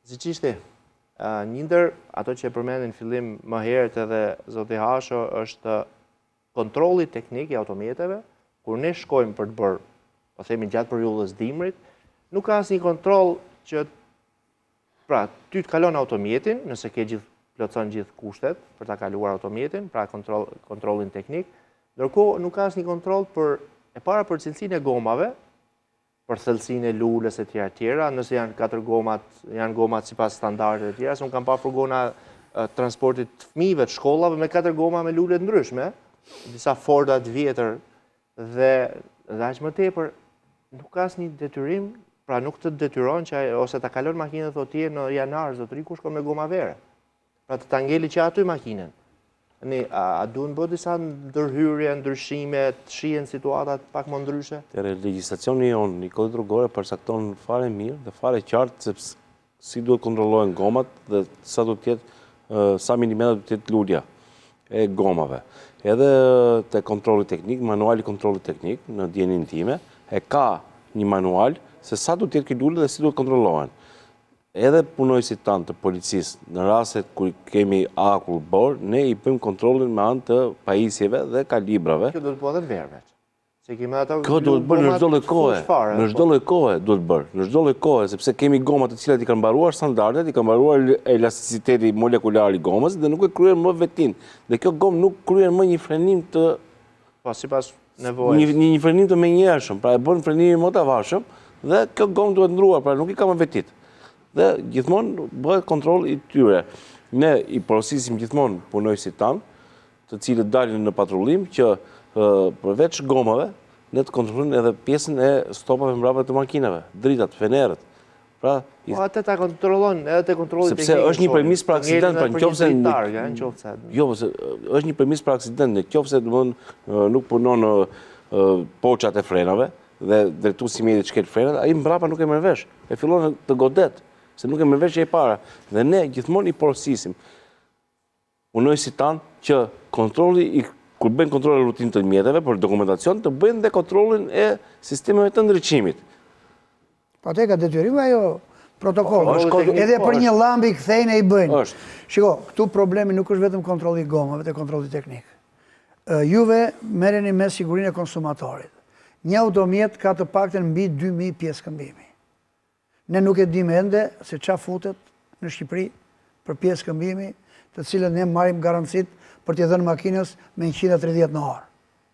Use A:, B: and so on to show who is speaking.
A: Siç ishte, një ndër ato që e përmendin fillim më herët edhe zoti Hasho është kontrolli teknik i automjeteve, kur ne shkojmë për të bërë, po themi gjatë periudhës dimrit, nuk ka asnjë kontroll që pra ty të kalon automjetin, nëse plotson gjithë kushtet për ta kaluar automjetin, pra kontrollin teknik, ndërkohë nuk ka asnjë kontroll e para për cilësinë e gomave, për thellësinë e lulës e tjera, nëse janë 4 gomat, janë gomat sipas standardeve të tjera, se unë kam pa furgona transportit të fëmijëve të shkollave me 4 goma me lule të ndryshme, disa Forda të vjetër dhe aq më tepër nuk ka asnjë detyrim, pra nuk të detyron që ose ta kalon makinën thotë në janar zotëri ku shkon me goma vere. Pra të ta ngeli që aty makinën. A duhen bërë disa ndërhyrje, ndryshime, të shihen situatat pak më ndryshe?
B: Legjislacioni jonë, një kodit rrugore përcakton fare mirë dhe fare qartë sepse si duhet kontrollohen gomat dhe sa do të jetë, sa milimetra do të jetë lulja e gomave. Edhe te kontrolli teknik, manuali kontrolli teknik në dijenin time, e ka një manual se sa do të jetë ky lule dhe si duhet kontrollohen. Edhe punojësit tanë të policisë, në rastet kur kemi akull bor, ne i bëjmë kontrollin me anë të pajisjeve dhe kalibrave.
A: Kjo do të bëhet verve.
B: Kjo do të bërë në çdo lloj kohe. Në çdo lloj kohe do të bërë. Në çdo lloj kohe, sepse kemi goma të cilat i kanë mbaruar standardet, i kanë mbaruar elasticiteti molekular i gomës dhe nuk e kryen më vetin. Dhe kjo gomë nuk kryen më një frenim të
A: sipas nevojës.
B: Një frenim të menjëhershëm, pra e bën frenimin më të avarshëm dhe kjo gomë duhet ndruar, pra nuk i ka më vetit. Dhe gjithmonë bëhet kontroll i tyre. Ne i porosisim gjithmonë punojësit tanë, të cilët dalin në patrullim, që përveç gomave, ne të kontrollojmë edhe pjesën e stopave mbrapa të makinave, dritat, fenerët. Pra,
A: atë ta kontrollon edhe te kontrolli teknik.
B: Sepse është një permis për aksident, pra nëse jo, është një permis për aksident, nëse nuk punon poçat e frenave dhe drejtuesi i mjetit shkel frenat, ai mbrapa nuk e merr vesh. E fillon të godet. Se nuk e merr vesh e para. Dhe ne gjithmonë i porosisim punojësit tanë që kur bëjnë kontrolin rutinë të mjeteve për dokumentacion, të bëjnë dhe kontrolin e sistemeve të ndriçimit.
C: Po te ka detyrim ajo protokoll. Edhe për një llambi kthejnë e i bëjnë. Shiko, këtu problemi nuk është vetëm kontrolli i gomave, te kontrolli teknik. Juve merreni me sigurinë e konsumatorit. Një automjet ka të paktën mbi 2000 pjesë këmbimi. Ne nuk e dim ende se ç'a futet në Shqipëri për pjesë këmbimi, të cilën ne marrim garancit për t'i dhënë makinës me 130 në orë.